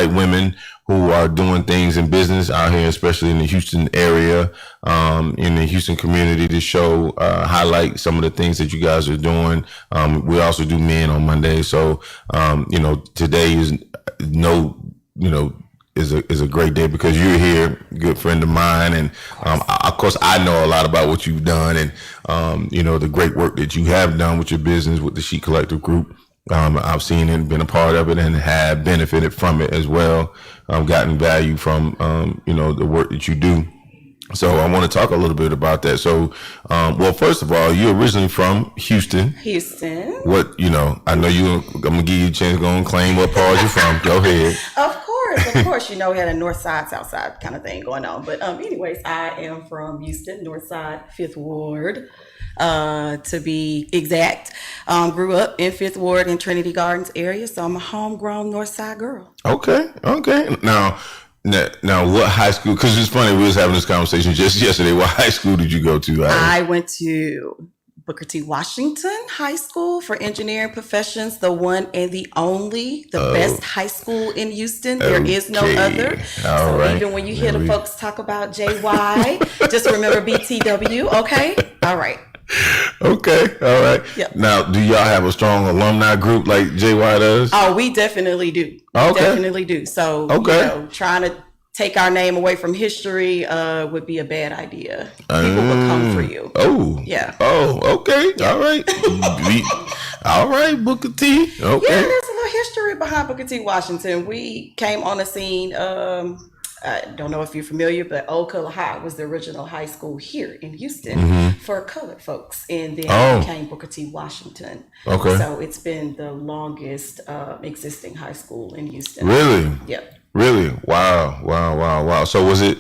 highlight women who are doing things in business out here, especially in the Houston area, in the Houston community, to show, highlight some of the things that you guys are doing. We also do men on Monday. So, today is is a great day because you're here, good friend of mine, and of course I know a lot about what you've done and the great work that you have done with your business with the She Collective Group. I've seen it, been a part of it, and have benefited from it as well. Gotten value from the work that you do. So I want to talk a little bit about that. So, well, first of all, you're originally from Houston. Houston. What I know you. I'm gonna give you a chance to go and claim what part you're from. Go ahead. Of course, we had a north side, south side kind of thing going on. But anyways, I am from Houston, north side, 5th Ward, to be exact. Grew up in 5th Ward in Trinity Gardens area, so I'm a homegrown north side girl. Okay. Now, what high school? Because it's funny, we was having this conversation just yesterday. What high school did you go to? I went to Booker T. Washington High School for Engineering Professions, the one and the only, the best high school in Houston. There is no other. So right. Even when you hear the folks talk about JY, just remember BTW, okay? All right. Okay, all right. Yep. Now, do y'all have a strong alumni group like JY does? Oh, we definitely do. Okay. Definitely do. So, trying to take our name away from history would be a bad idea. People will come for you. Oh. Yeah. Oh, okay. Yeah. All right. All right, Booker T. Okay. Yeah, there's a little history behind Booker T. Washington. We came on the scene, I don't know if you're familiar, but Old Color High was the original high school here in Houston for colored folks. And then it became Booker T. Washington. Okay. So it's been the longest existing high school in Houston. Really? Yep. Really? Wow. So was it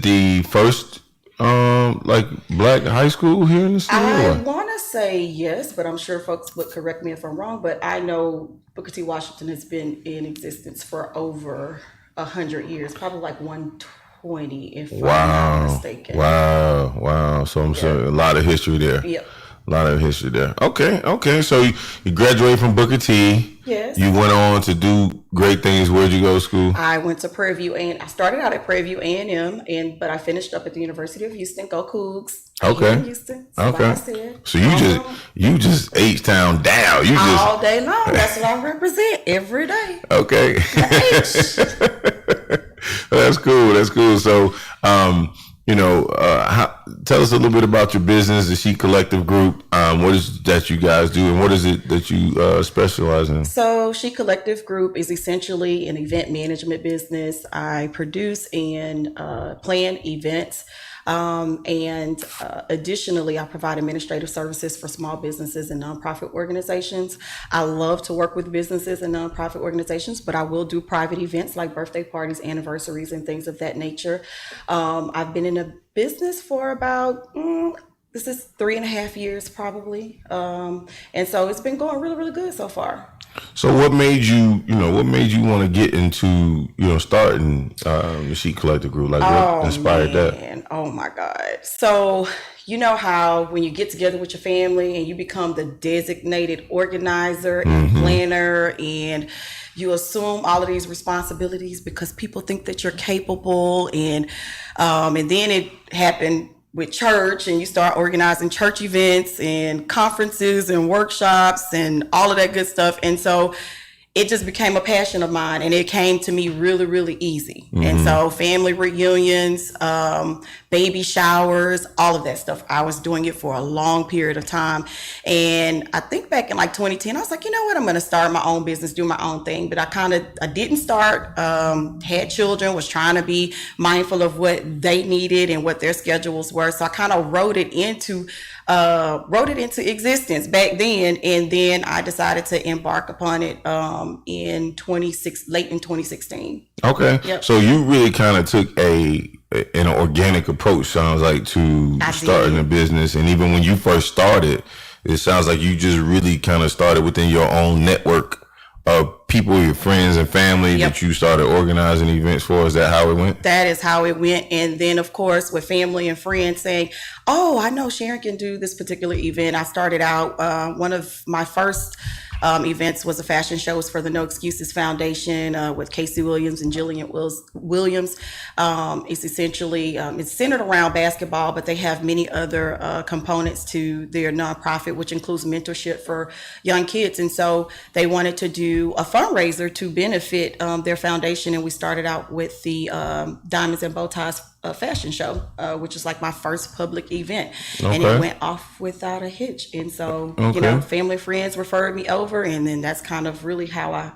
the first black high school here in the city? I want to say yes, but I'm sure folks would correct me if I'm wrong. But I know Booker T. Washington has been in existence for over 100 years, probably like 120 if I'm not mistaken. Wow. So I'm sure a lot of history there. Yep. A lot of history there. Okay. So you graduated from Booker T. Yes. You went on to do great things. Where'd you go to school? I went to Prairie View, and I started out at Prairie View A&M, but I finished up at the University of Houston. Go Cougs! Okay. Here in Houston. Okay. So you just H-Town down. You just all day long. That's what I represent every day. Okay. That's cool. So, tell us a little bit about your business, the She Collective Group. What is it that you guys do, and what is it that you specialize in? So, She Collective Group is essentially an event management business. I produce and plan events. And additionally, I provide administrative services for small businesses and nonprofit organizations. I love to work with businesses and nonprofit organizations, but I will do private events like birthday parties, anniversaries, and things of that nature. I've been in a business for about, this is 3.5 years probably. And so it's been going really, really good so far. So what made you want to get into, starting the She Collective Group? Like what inspired that? Oh my God. So you know how when you get together with your family and you become the designated organizer and planner, and you assume all of these responsibilities because people think that you're capable, and then it happened with church, and you start organizing church events and conferences and workshops and all of that good stuff. And so it just became a passion of mine, and it came to me really, really easy. And so family reunions, baby showers, all of that stuff. I was doing it for a long period of time. And I think back in like 2010, I was like, you know what, I'm going to start my own business, do my own thing. But I didn't start, had children, was trying to be mindful of what they needed and what their schedules were. So I kind of wrote it into existence back then, and then I decided to embark upon it late in 2016. Okay. Yep. So you really kind of took an organic approach, sounds like, to starting a business. And even when you first started, it sounds like you just really kind of started within your own network of people, your friends and family that you started organizing events for. Is that how it went? That is how it went. And then, of course, with family and friends saying, oh, I know Sharon can do this particular event. I started out, one of my first events was a fashion shows for the No Excuses Foundation with Casey Williams and Jillian Williams. It's essentially it's centered around basketball, but they have many other components to their nonprofit, which includes mentorship for young kids. And so they wanted to do a fundraiser to benefit their foundation, and we started out with the Diamonds and Bow Ties fashion show, which is like my first public event, and it went off without a hitch. And so, family and friends referred me over, and then that's kind of really how I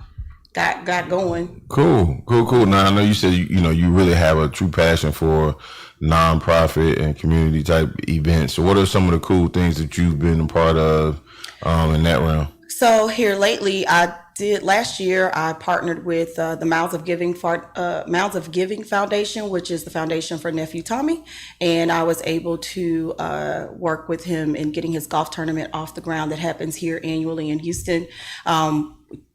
got going. Cool. Now I know you said you really have a true passion for nonprofit and community type events. So what are some of the cool things that you've been a part of in that realm? So here lately, last year I partnered with the Mouths of Giving Foundation, which is the foundation for Nephew Tommy, and I was able to work with him in getting his golf tournament off the ground that happens here annually in Houston.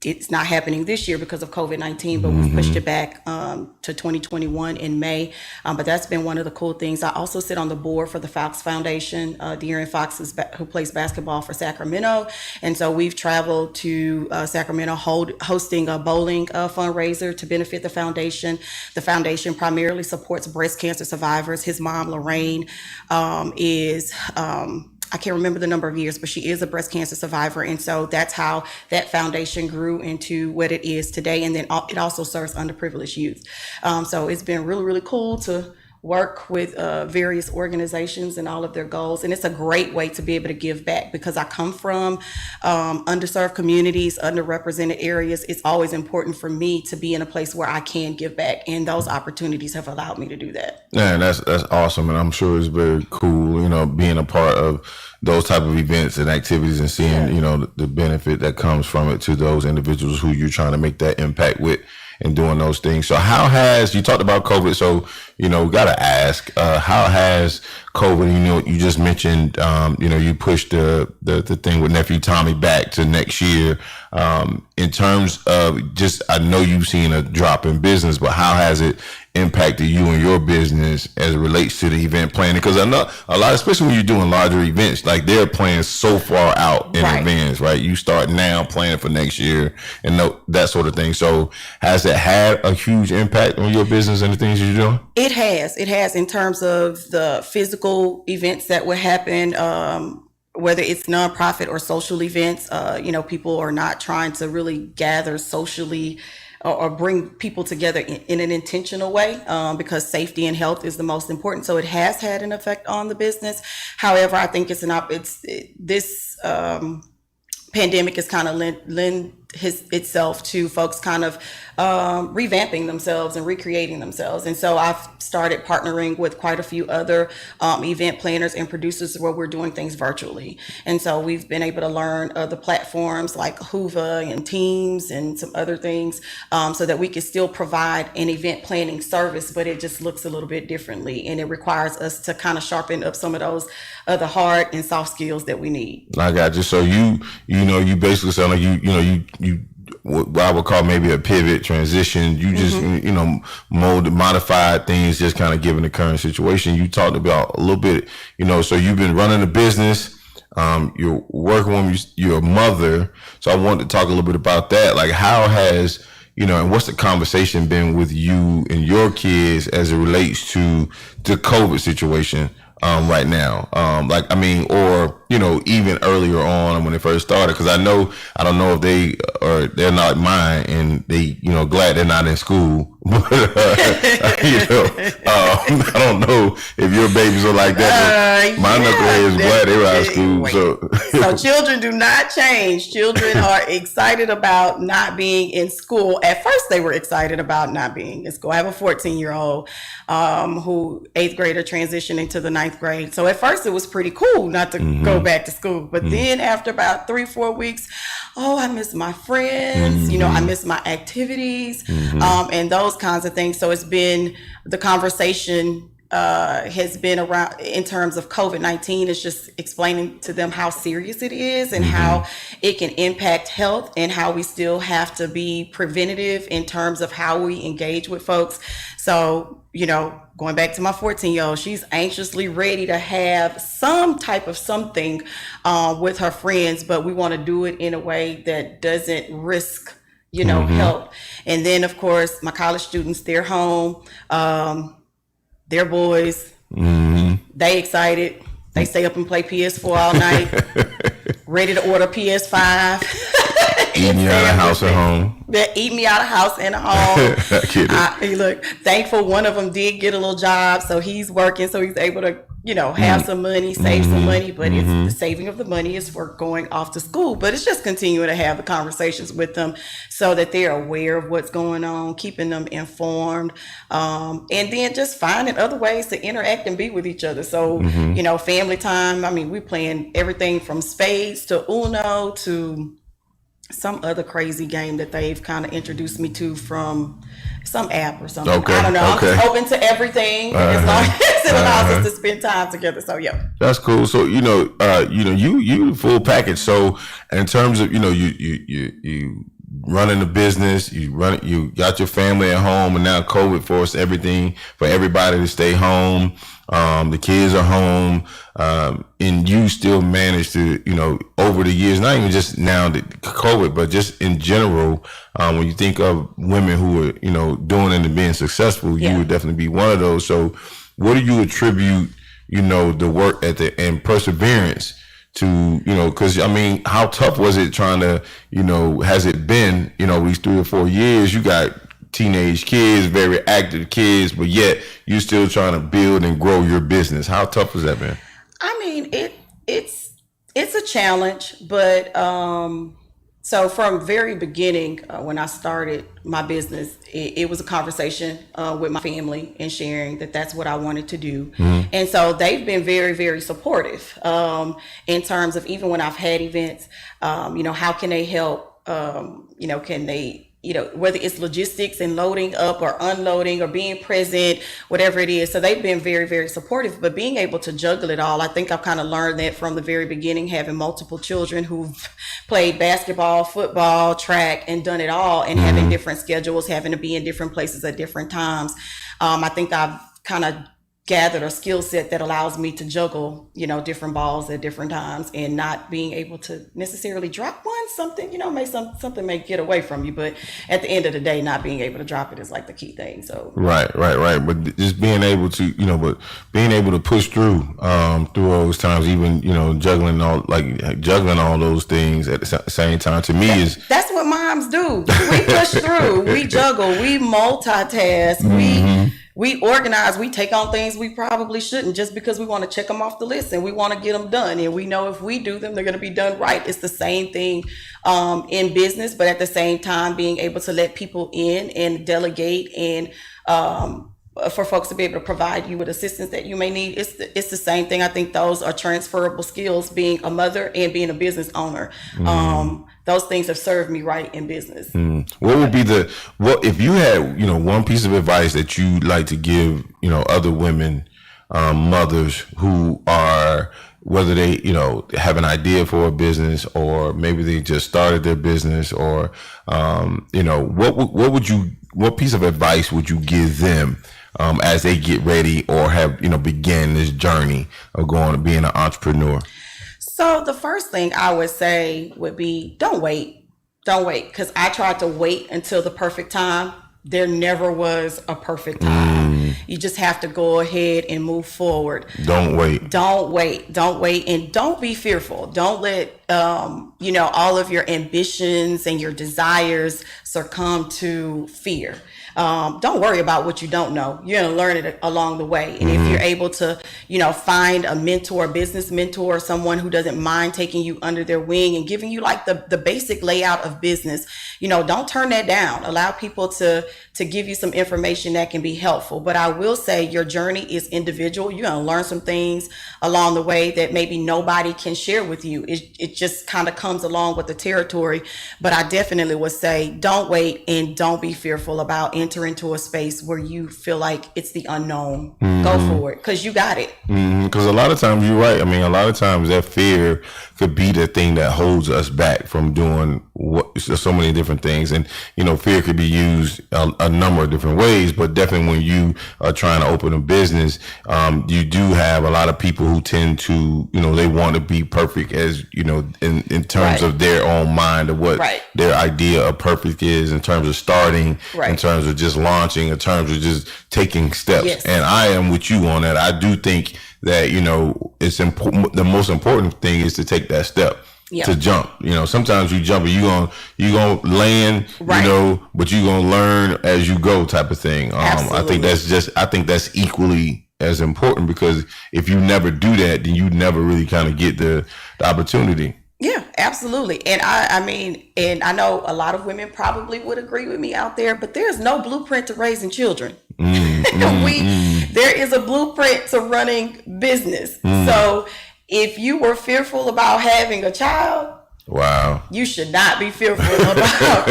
It's not happening this year because of COVID-19, but we've pushed it back to 2021 in May. But that's been one of the cool things. I also sit on the board for the Fox Foundation. De'Aaron Fox who plays basketball for Sacramento. And so we've traveled to Sacramento hosting a bowling fundraiser to benefit the foundation. The foundation primarily supports breast cancer survivors. His mom, Lorraine, is... I can't remember the number of years, but she is a breast cancer survivor. And so that's how that foundation grew into what it is today. And then it also serves underprivileged youth. So it's been really, really cool to work with various organizations and all of their goals. And it's a great way to be able to give back, because I come from underserved communities, underrepresented areas. It's always important for me to be in a place where I can give back. And those opportunities have allowed me to do that. Yeah, that's awesome. And I'm sure it's very cool, being a part of those type of events and activities and seeing, the benefit that comes from it to those individuals who you're trying to make that impact with and doing those things. So how has, you talked about COVID, so, we got to ask, how has COVID, you just mentioned, you pushed the thing with Nephew Tommy back to next year. In terms of I know you've seen a drop in business, but how has it impacted you and your business as it relates to the event planning? Because I know a lot, especially when you're doing larger events, like they're planning so far out in advance, right? You start now planning for next year and that sort of thing. So has it had a huge impact on your business and the things you're doing? It has in terms of the physical events that will happen, whether it's nonprofit or social events. People are not trying to really gather socially or bring people together in an intentional way, because safety and health is the most important. So it has had an effect on the business. However, I think this pandemic has kind of lent itself to folks kind of revamping themselves and recreating themselves. And so I've started partnering with quite a few other event planners and producers where we're doing things virtually. And so we've been able to learn the platforms like Whova and Teams and some other things, so that we can still provide an event planning service, but it just looks a little bit differently. And it requires us to kind of sharpen up some of those other hard and soft skills that we need. I got you. So you basically sound like you what I would call maybe a pivot transition. You just, modified things, just kind of given the current situation. You talked about a little bit, so you've been running a business, you're working with your mother. So I wanted to talk a little bit about that. Like how has, and what's the conversation been with you and your kids as it relates to the COVID situation? Right now, or even earlier on when it first started, because I don't know if they're not mine, and they glad they're not in school. But I don't know if your babies are like that. My knuckleheads glad they were out of school. So children do not change. Children are excited about not being in school. At first, they were excited about not being in school. I have a 14-year-old who 8th grader transitioned into the 9th grade. So at first it was pretty cool not to go back to school. But then after about 3-4 weeks, I miss my friends, I miss my activities, and those kinds of things. So it's been, the conversation has been around in terms of COVID-19 is just explaining to them how serious it is and how it can impact health and how we still have to be preventative in terms of how we engage with folks. So, going back to my 14-year-old, she's anxiously ready to have some type of something with her friends, but we want to do it in a way that doesn't risk health. And then, of course, my college students, they're home. They're boys. They excited. They stay up and play PS4 all night, ready to order PS5. Eat me out of house at home. They eat me out of house and home. Look, thankful one of them did get a little job, so he's working, so he's able to have some money, save some money, but it's the saving of the money is for going off to school. But it's just continuing to have the conversations with them so that they're aware of what's going on, keeping them informed, and then just finding other ways to interact and be with each other. So, family time, I mean, we're playing everything from spades to Uno to some other crazy game that they've kind of introduced me to from some app or something. I don't know. I'm just open to everything as long as it allows us to spend time together. So yeah, that's cool. So you full package. So in terms of you running the business, you got your family at home, and now COVID forced everything for everybody to stay home. The kids are home, and you still manage to, over the years, not even just now that COVID, but just in general, when you think of women who are, doing it and being successful, you would definitely be one of those. So what do you attribute, the work ethic and perseverance to, because I mean, how tough was it trying to, has it been, these 3 or 4 years? You got teenage kids, very active kids, but yet you're still trying to build and grow your business. How tough has that been? I mean, it's a challenge, but so from very beginning, when I started my business, it was a conversation with my family and sharing that that's what I wanted to do. And so they've been very, very supportive in terms of even when I've had events, how can they help? Can they, whether it's logistics and loading up or unloading or being present, whatever it is. So they've been very, very supportive, but being able to juggle it all, I think I've kind of learned that from the very beginning, having multiple children who've played basketball, football, track, and done it all, and having different schedules, having to be in different places at different times. I think I've kind of gathered a skill set that allows me to juggle, different balls at different times and not being able to necessarily drop one, something may get away from you, but at the end of the day, not being able to drop it is like the key thing. So right. But just being able to push through those times, even, juggling all those things at the same time, to me that's what moms do. We push through, we juggle, we multitask, we organize, we take on things we probably shouldn't just because we want to check them off the list and we want to get them done. And we know if we do them, they're going to be done right. It's the same thing in business, but at the same time, being able to let people in and delegate and for folks to be able to provide you with assistance that you may need. It's the same thing. I think those are transferable skills, being a mother and being a business owner. Those things have served me right in business. What would be if you had, one piece of advice that you'd like to give, other women, mothers who are, whether they, have an idea for a business or maybe they just started their business or, what piece of advice would you give them as they get ready or have, begin this journey of going to being an entrepreneur? So the first thing I would say would be, don't wait, because I tried to wait until the perfect time. There never was a perfect time. You just have to go ahead and move forward. Don't wait, and don't be fearful. Don't let all of your ambitions and your desires succumb to fear. Don't worry about what you don't know. You're going to learn it along the way. And if you're able to, find a mentor, business mentor, someone who doesn't mind taking you under their wing and giving you like the basic layout of business, don't turn that down. Allow people to give you some information that can be helpful. But I will say your journey is individual. You're going to learn some things along the way that maybe nobody can share with you. It it just kind of comes along with the territory. But I definitely would say don't wait and don't be fearful about entering into a space where you feel like it's the unknown. Go for it, because you got it. Because a lot of times you're right. I mean, a lot of times that fear could be the thing that holds us back from doing so many different things. And, fear could be used a number of different ways, but definitely when you are trying to open a business, you do have a lot of people who tend to, they want to be perfect as, in terms of their own mind of what their idea of perfect is, in terms of starting, in terms of just launching, in terms of just taking steps. Yes. And I am with you on that. I do think that, it's important. The most important thing is to take that step. Yeah. To jump, sometimes you jump and you gonna land, but you gonna learn as you go, type of thing. I think that's equally as important, because if you never do that, then you never really kind of get the opportunity. Yeah, absolutely. And I mean, and I know a lot of women probably would agree with me out there, but there's no blueprint to raising children. There is a blueprint to running business. So if you were fearful about having a child, wow, you should not be fearful about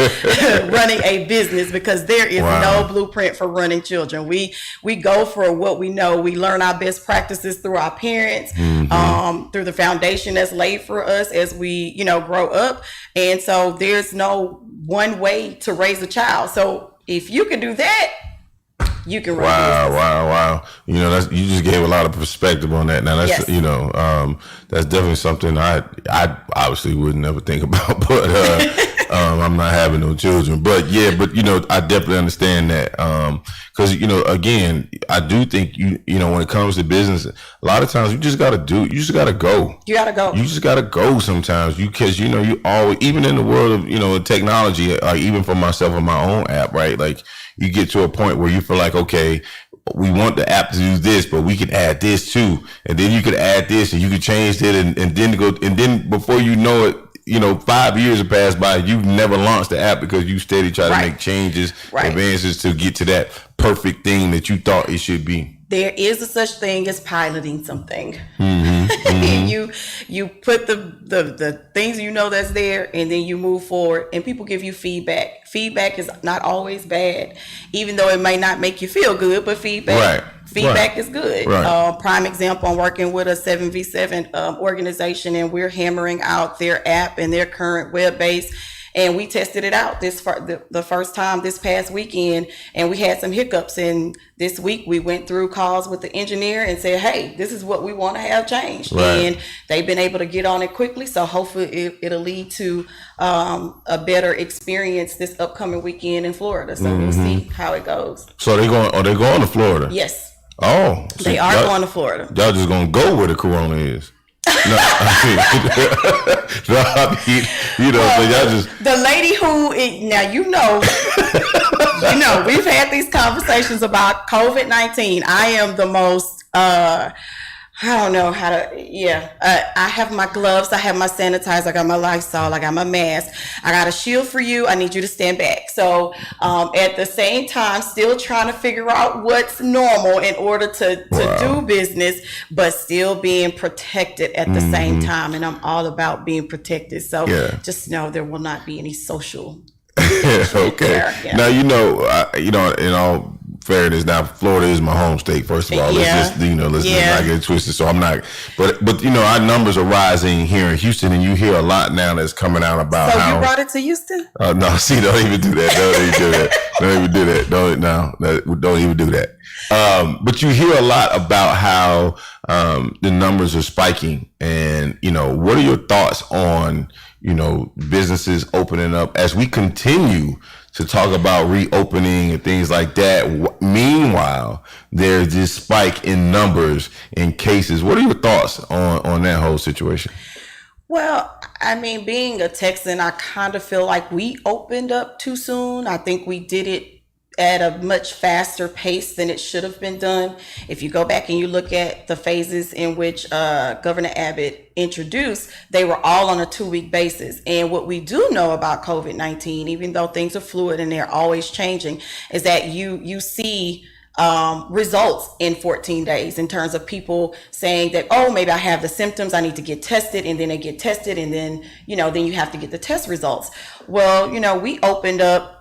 running a business, because there is no blueprint for running children. We go for what we know. We learn our best practices through our parents, through the foundation that's laid for us as we, grow up. And so there's no one way to raise a child. So if you can do that, you can run business. Wow. You just gave a lot of perspective on that. Now that's, that's definitely something I obviously would never think about, but I'm not having no children, but I definitely understand that. Cause again, I do think when it comes to business, a lot of times you just gotta go. You just gotta go sometimes, because you always, even in the world of, technology, even for myself and my own app, right? Like, you get to a point where you feel like, okay, we want the app to do this, but we can add this too. And then you could add this and you could change it and then before you know it, 5 years have passed by, you've never launched the app because you steady try to make changes, advances to get to that perfect thing that you thought it should be. There is a such thing as piloting something. And you put the things that's there, and then you move forward, and people give you feedback. Feedback is not always bad, even though it may not make you feel good, but feedback is good. Prime example, I'm working with a 7v7 organization, and we're hammering out their app and their current web base. And we tested it out the first time this past weekend, and we had some hiccups. And this week we went through calls with the engineer and said, hey, this is what we want to have changed. And they've been able to get on it quickly. So hopefully it'll lead to a better experience this upcoming weekend in Florida. So we'll see how it goes. So are they going to Florida? Yes. Oh. So they are going to Florida. Y'all just going to go where the corona is. So y'all just, the lady who we've had these conversations about COVID-19. I am the most I don't know how to, I have my gloves, I have my sanitizer, I got my Lysol, I got my mask, I got a shield for you, I need you to stand back. So at the same time, still trying to figure out what's normal in order to do business, but still being protected at the same time. And I'm all about being protected. So just know there will not be any social. Okay. Now, in all fairness, now Florida is my home state. First of all, let's just not get it twisted. So I'm not, but our numbers are rising here in Houston, and you hear a lot now that's coming out about. So how you brought it to Houston? No, see, don't even do that. Don't even do that. Don't even do that. But you hear a lot about how the numbers are spiking, and what are your thoughts on businesses opening up as we continue to talk about reopening and things like that? Meanwhile, there's this spike in numbers in cases. What are your thoughts on that whole situation? Well, I mean, being a Texan, I kind of feel like we opened up too soon. I think we did it at a much faster pace than it should have been done. If you go back and you look at the phases in which Governor Abbott introduced, they were all on a 2-week basis. And what we do know about COVID-19, even though things are fluid and they're always changing, is that you see results in 14 days in terms of people saying that, oh, maybe I have the symptoms, I need to get tested, and then they get tested, and then, then you have to get the test results. Well, we opened up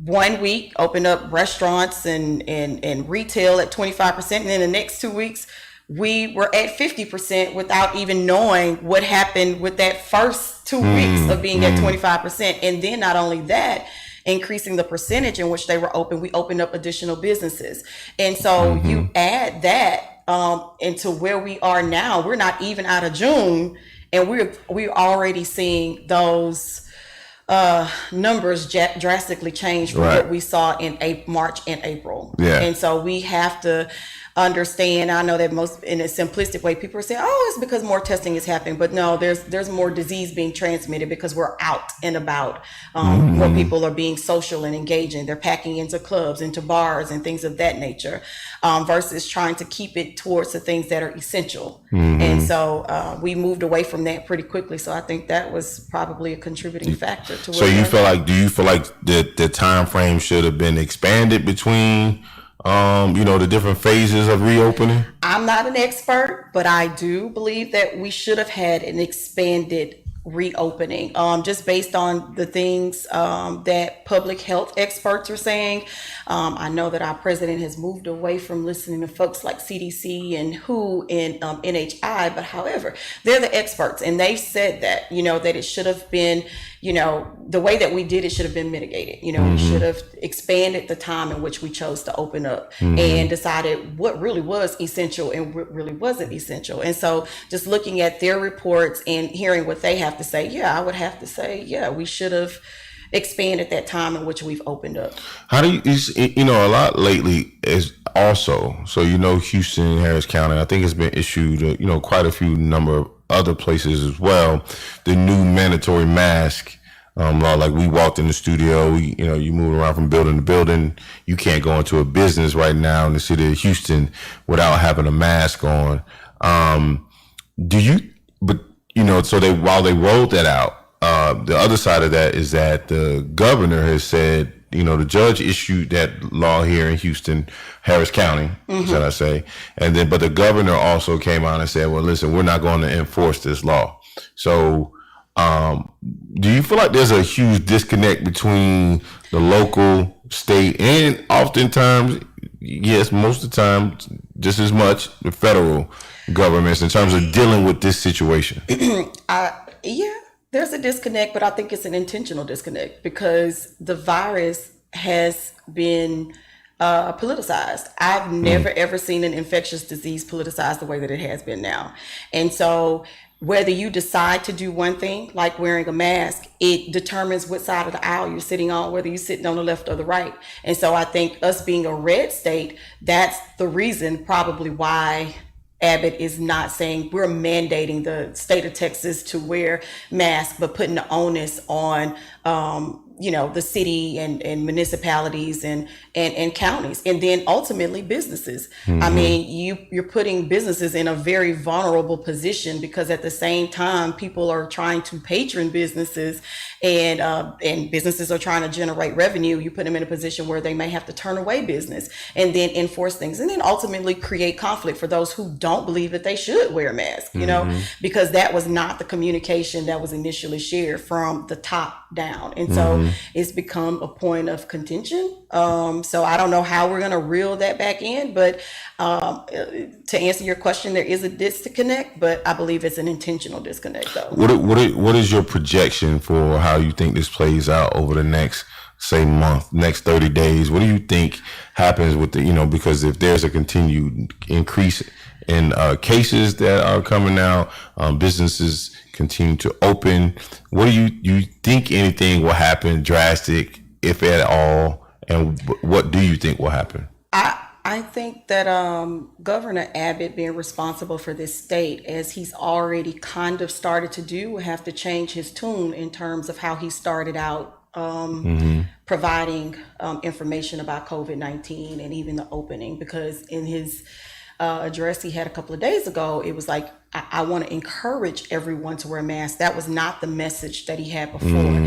1 week, opened up restaurants and retail at 25%, and then the next 2 weeks, we were at 50% without even knowing what happened with that first 2 weeks of being at 25%. And then not only that, increasing the percentage in which they were open, we opened up additional businesses. And so you add that into where we are now, we're not even out of June, and we're already seeing those numbers drastically change from what we saw in March and April. Yeah. And so we have to understand. I know that most, in a simplistic way, people are saying, oh, it's because more testing is happening, but no, there's more disease being transmitted because we're out and about. More people are being social and engaging. They're packing into clubs, into bars, and things of that nature, versus trying to keep it towards the things that are essential. And so we moved away from that pretty quickly. So I think that was probably a contributing factor to. So do you feel like the time frame should have been expanded between the different phases of reopening? I'm not an expert, but I do believe that we should have had an expanded reopening, just based on the things that public health experts are saying. I know that our president has moved away from listening to folks like CDC and WHO and NHI, but however, they're the experts, and they've said that, that it should have been, the way that we did it should have been mitigated. We should have expanded the time in which we chose to open up and decided what really was essential and what really wasn't essential. And so just looking at their reports and hearing what they have to say, I would have to say, we should have expanded that time in which we've opened up. How do you, a lot lately is also, so Houston, Harris County, I think it's been issued, quite a few number of other places as well, the new mandatory mask law. Like we walked in the studio, you move around from building to building. You can't go into a business right now in the city of Houston without having a mask on. While they rolled that out, the other side of that is that the governor has said, the judge issued that law here in Houston, Harris County, should I say. But the governor also came out and said, well, listen, we're not going to enforce this law. So, do you feel like there's a huge disconnect between the local, state, and oftentimes, yes, most of the time, just as much the federal governments in terms of dealing with this situation? There's a disconnect, but I think it's an intentional disconnect because the virus has been politicized. I've never ever seen an infectious disease politicized the way that it has been now. And so whether you decide to do one thing, like wearing a mask, it determines what side of the aisle you're sitting on, whether you're sitting on the left or the right. And so I think us being a red state, that's the reason probably why Abbott is not saying we're mandating the state of Texas to wear masks, but putting the onus on the city and municipalities and counties, and then ultimately businesses. I mean, you're putting businesses in a very vulnerable position because at the same time, people are trying to patron businesses and businesses are trying to generate revenue. You put them in a position where they may have to turn away business and then enforce things, and then ultimately create conflict for those who don't believe that they should wear a mask, because that was not the communication that was initially shared from the top down. And so it's become a point of contention. So I don't know how we're going to reel that back in, but to answer your question, there is a disconnect, but I believe it's an intentional disconnect though. What is your projection for how you think this plays out over the next, say, month, next 30 days? What do you think happens with because if there's a continued increase in cases that are coming out, businesses continue to open, what do you think anything will happen drastic, if at all, and what do you think will happen? I think that Governor Abbott, being responsible for this state, as he's already kind of started to do, will have to change his tune in terms of how he started out providing information about COVID-19 and even the opening, because in his address he had a couple of days ago, it was like, I want to encourage everyone to wear a mask. That was not the message that he had before.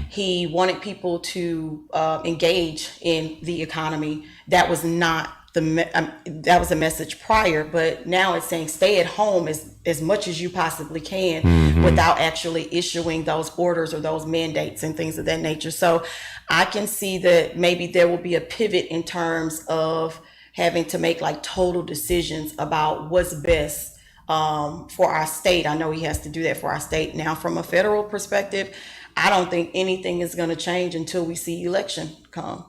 He wanted people to engage in the economy. That was not that was a message prior, but now it's saying stay at home as much as you possibly can without actually issuing those orders or those mandates and things of that nature. So I can see that maybe there will be a pivot in terms of having to make like total decisions about what's best for our state. I know he has to do that for our state. Now, from a federal perspective, I don't think anything is going to change until we see election come,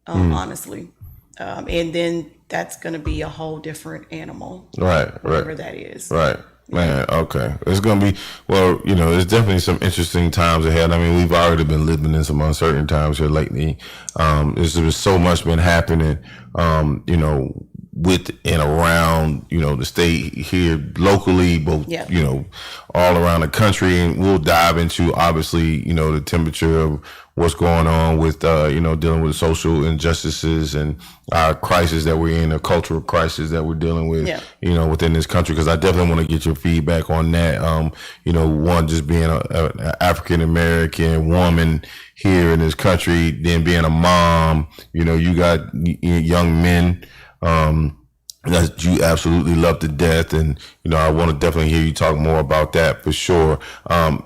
honestly. And then that's going to be a whole different animal. Right. Whatever that is. Right. Man, okay. It's going to be, well, there's definitely some interesting times ahead. I mean, we've already been living in some uncertain times here lately. There's so much been happening, with and around, the state here locally, both, all around the country. And we'll dive into, obviously, the temperature of what's going on with, dealing with social injustices and crisis that we're in, a cultural crisis that we're dealing with, within this country. Because I definitely want to get your feedback on that. One, just being an African-American woman here in this country, then being a mom, you got young men, that you absolutely love to death. And, I want to definitely hear you talk more about that for sure.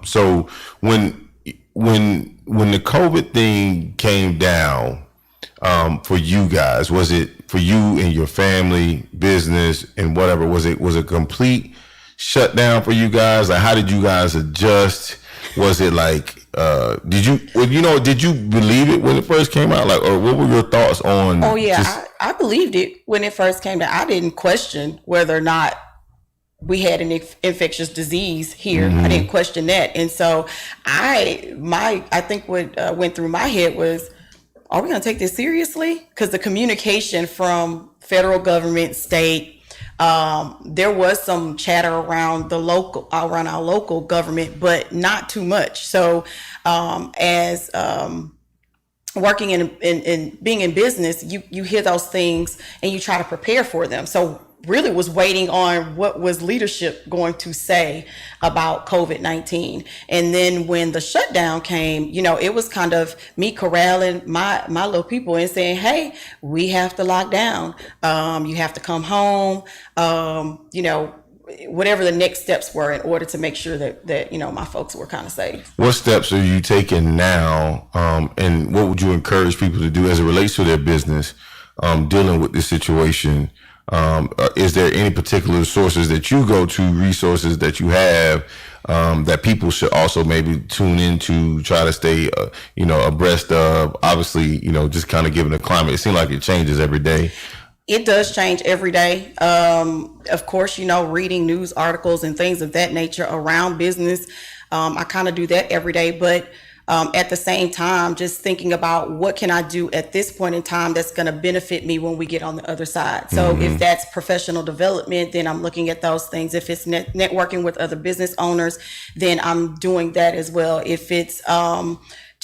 So when the COVID thing came down, for you guys, was it for you and your family, business and whatever, was it complete shutdown for you guys? Like, how did you guys adjust? Was it like, did you believe it when it first came out? Like, or what were your thoughts on? Oh yeah, I believed it when it first came out. I didn't question whether or not we had an infectious disease here. I didn't question that. And so I think what went through my head was, are we going to take this seriously? Because the communication from federal government, state, there was some chatter around our local government, but not too much. So as working in being in business, you hear those things and you try to prepare for them. So really was waiting on what was leadership going to say about COVID-19. And then when the shutdown came, it was kind of me corralling my little people and saying, hey, we have to lock down. You have to come home. Whatever the next steps were in order to make sure that my folks were kind of safe. What steps are you taking now? And what would you encourage people to do as it relates to their business, dealing with this situation? Is there any particular sources that you go to, resources that you have, that people should also maybe tune into, try to stay, abreast of? Obviously, just kind of given the climate, it seems like it changes every day. It does change every day. Of course, reading news articles and things of that nature around business. I kind of do that every day, but at the same time, just thinking about what can I do at this point in time that's going to benefit me when we get on the other side. So if that's professional development, then I'm looking at those things. If it's networking with other business owners, then I'm doing that as well. If it's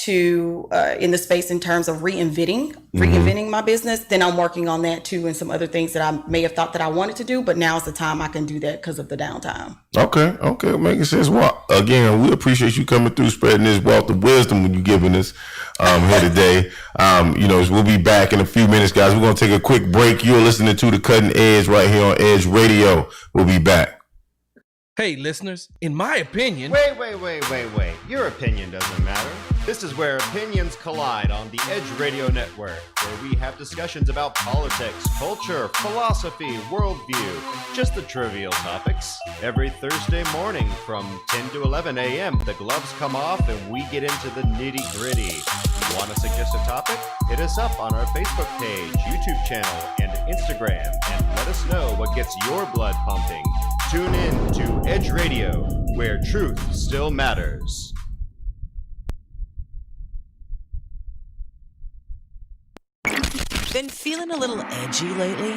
in the space in terms of reinventing my business, then I'm working on that too, and some other things that I may have thought that I wanted to do, but now's the time I can do that because of the downtime. Okay, making sense. Well, again, we appreciate you coming through, spreading this wealth of wisdom when you're giving us here today. We'll be back in a few minutes, guys. We're going to take a quick break. You're listening to The Cutting Edge right here on Edge Radio. We'll be back. Hey, listeners, in my opinion... Wait. Your opinion doesn't matter. This is where opinions collide on the Edge Radio Network, where we have discussions about politics, culture, philosophy, worldview, just the trivial topics. Every Thursday morning from 10 to 11 a.m., the gloves come off and we get into the nitty-gritty. Want to suggest a topic? Hit us up on our Facebook page, YouTube channel, and Instagram, and let us know what gets your blood pumping. Tune in to Edge Radio, where truth still matters. Been feeling a little edgy lately?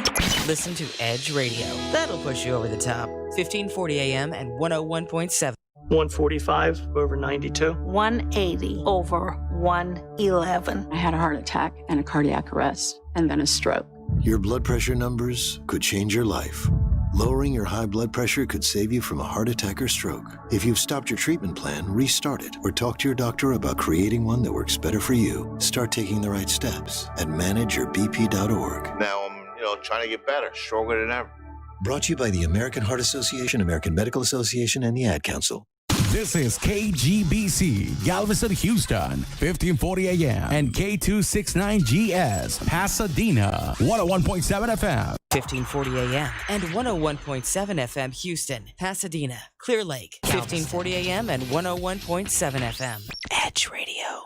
Listen to Edge Radio. That'll push you over the top. 1540 AM and 101.7. 145 over 92. 180 over 111. I had a heart attack and a cardiac arrest and then a stroke. Your blood pressure numbers could change your life. Lowering your high blood pressure could save you from a heart attack or stroke. If you've stopped your treatment plan, restart it or talk to your doctor about creating one that works better for you. Start taking the right steps at manageyourbp.org. Now, trying to get better, stronger than ever. Brought to you by the American Heart Association, American Medical Association, and the Ad Council. This is KGBC, Galveston, Houston, 1540 AM, and K269GS, Pasadena, 101.7 FM. 1540 AM and 101.7 FM Houston, Pasadena, Clear Lake, 1540 AM and 101.7 FM. Edge Radio.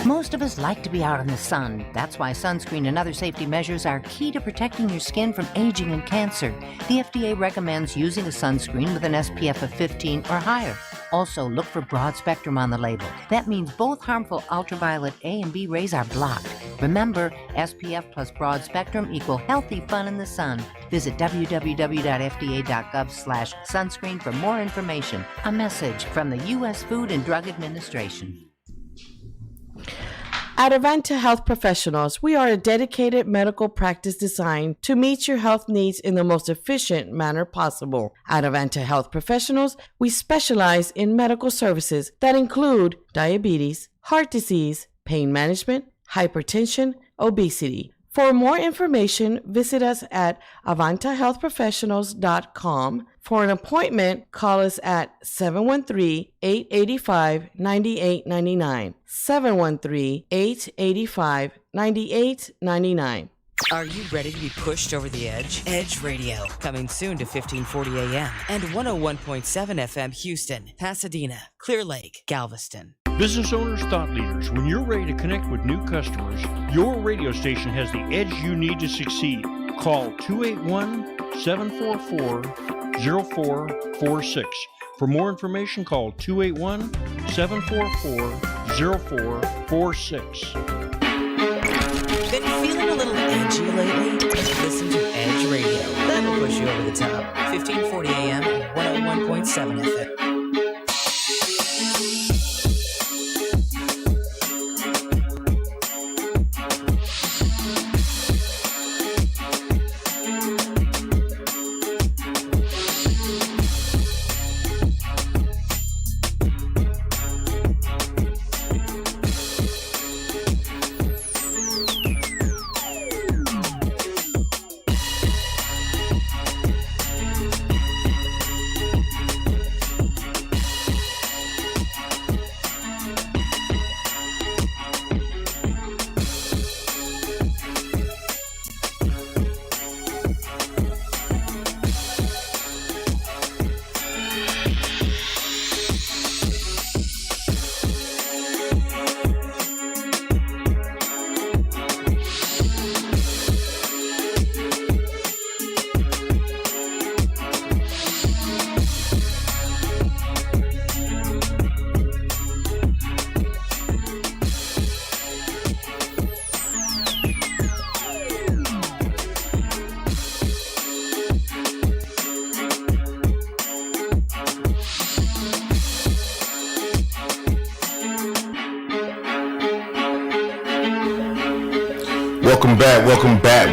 Most of us like to be out in the sun. That's why sunscreen and other safety measures are key to protecting your skin from aging and cancer. The FDA recommends using a sunscreen with an SPF of 15 or higher. Also, look for broad spectrum on the label. That means both harmful ultraviolet A and B rays are blocked. Remember, SPF plus broad spectrum equal healthy fun in the sun. Visit www.fda.gov/sunscreen for more information. A message from the U.S. Food and Drug Administration. At Avanta Health Professionals, we are a dedicated medical practice designed to meet your health needs in the most efficient manner possible. At Avanta Health Professionals, we specialize in medical services that include diabetes, heart disease, pain management, hypertension, obesity. For more information, visit us at avantahealthprofessionals.com. For an appointment, call us at 713-885-9899. 713-885-9899. Are you ready to be pushed over the edge? Edge Radio, coming soon to 1540 AM and 101.7 FM Houston, Pasadena, Clear Lake, Galveston. Business owners, thought leaders, when you're ready to connect with new customers, your radio station has the edge you need to succeed. Call 281-744-0446. For more information, call 281-744-0446. Been feeling a little edgy lately? Listen to Edge Radio. That'll push you over the top. 1540 AM and 101.7 FM.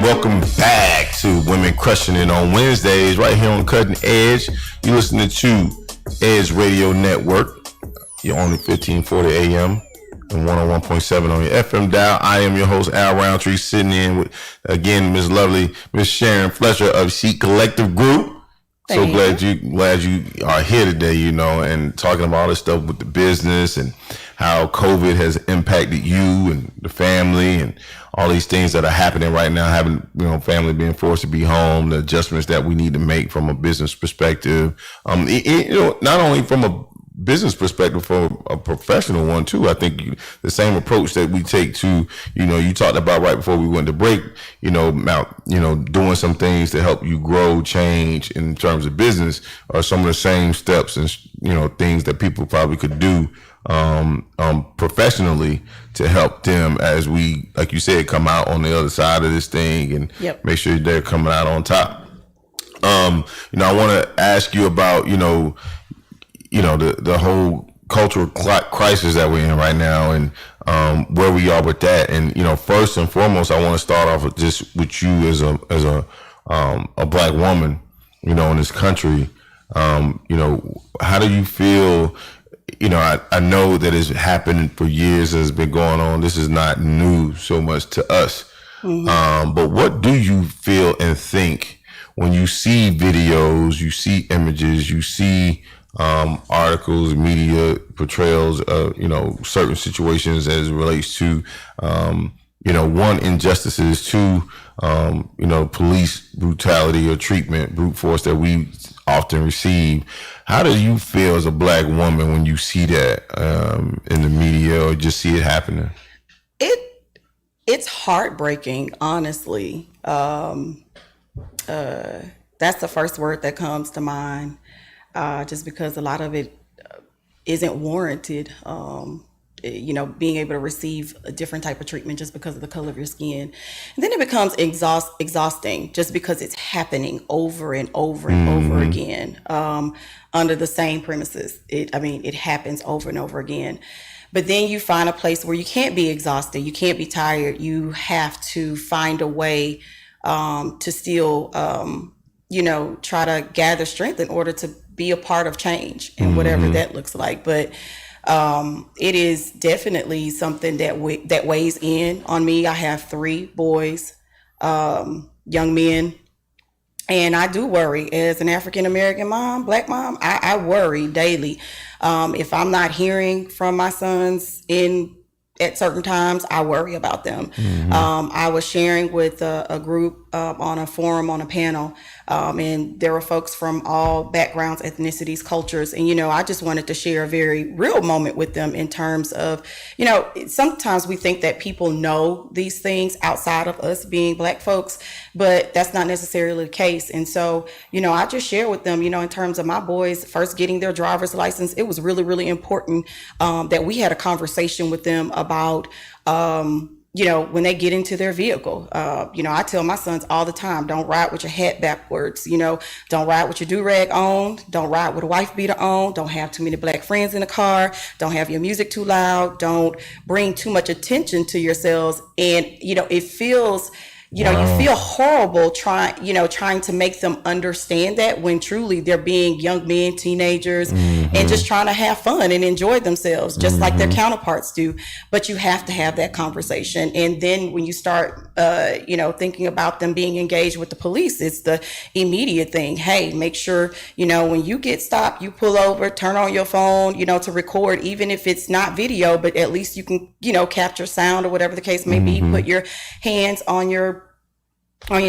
Welcome back to Women Crushing It on Wednesdays, right here on Cutting Edge. You're listening to Edge Radio Network. You're only 1540 AM and 101.7 on your FM dial. I am your host, Al Roundtree, sitting in with, again, Miss Lovely, Miss Sharon Fletcher of Chic Collective Group. So glad you are here today, and talking about all this stuff with the business and how COVID has impacted you and the family and all these things that are happening right now, having, family being forced to be home, the adjustments that we need to make from a business perspective. Not only from a business perspective, for a professional one too. I think the same approach that we take to, you talked about right before we went to break, about, doing some things to help you grow, change in terms of business are some of the same steps and, things that people probably could do professionally to help them as we, like you said, come out on the other side of this thing and make sure they're coming out on top. I want to ask you about, the whole cultural crisis that we're in right now and where we are with that. And, first and foremost, I want to start off with you as a black woman, in this country. How do you feel? I know that it's happened for years, it's been going on. This is not new so much to us. But what do you feel and think when you see videos, you see images, you see articles, media portrayals of, certain situations as it relates to, one, injustices, two, police brutality or treatment, brute force that we often receive. How do you feel as a Black woman when you see that in the media or just see it happening? It's heartbreaking, honestly. That's the first word that comes to mind, just because a lot of it isn't warranted. Being able to receive a different type of treatment just because of the color of your skin. And then it becomes exhausting just because it's happening over and over and over again under the same premises. It happens over and over again. But then you find a place where you can't be exhausted, you can't be tired. You have to find a way to still, try to gather strength in order to be a part of change and whatever that looks like. But it is definitely something that weighs in on me. I have 3 boys, young men, and I do worry as an African-American mom, Black mom. I worry daily. If I'm not hearing from my sons at certain times, I worry about them. I was sharing with a group on a forum, on a panel, and there were folks from all backgrounds, ethnicities, cultures. And, I just wanted to share a very real moment with them in terms of, sometimes we think that people know these things outside of us being Black folks, but that's not necessarily the case. And so, I just share with them, in terms of my boys first getting their driver's license, it was really, really important that we had a conversation with them about, when they get into their vehicle. I tell my sons all the time, don't ride with your hat backwards, don't ride with your do-rag on, don't ride with a wife beater on, don't have too many Black friends in the car, don't have your music too loud, don't bring too much attention to yourselves. And, it feels... you feel horrible trying to make them understand that when truly they're being young men, teenagers, and just trying to have fun and enjoy themselves just like their counterparts do. But you have to have that conversation. And then when you start, thinking about them being engaged with the police, it's the immediate thing. Hey, make sure, when you get stopped, you pull over, turn on your phone, to record, even if it's not video, but at least you can, capture sound or whatever the case may be. Put your hands on your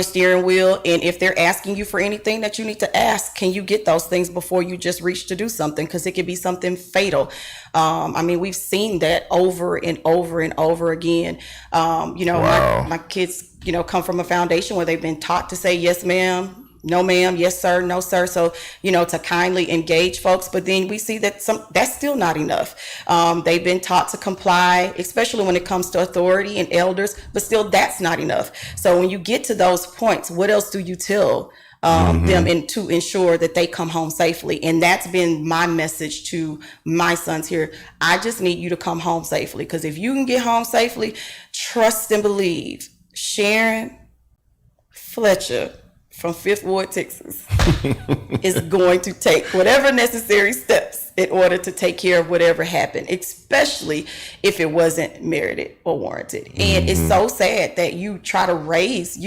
steering wheel, and if they're asking you for anything that you need to ask, can you get those things before you just reach to do something, because it could be something fatal. We've seen that over and over and over again. My kids come from a foundation where they've been taught to say yes ma'am, no ma'am, yes sir, no sir. So, to kindly engage folks. But then we see that that's still not enough. They've been taught to comply, especially when it comes to authority and elders, but still that's not enough. So when you get to those points, what else do you tell them to ensure that they come home safely? And that's been my message to my sons here. I just need you to come home safely, because if you can get home safely, trust and believe, Sharon Fletcher from 5th Ward, Texas, is going to take whatever necessary steps in order to take care of whatever happened, especially if it wasn't merited or warranted. And it's so sad that you try to raise,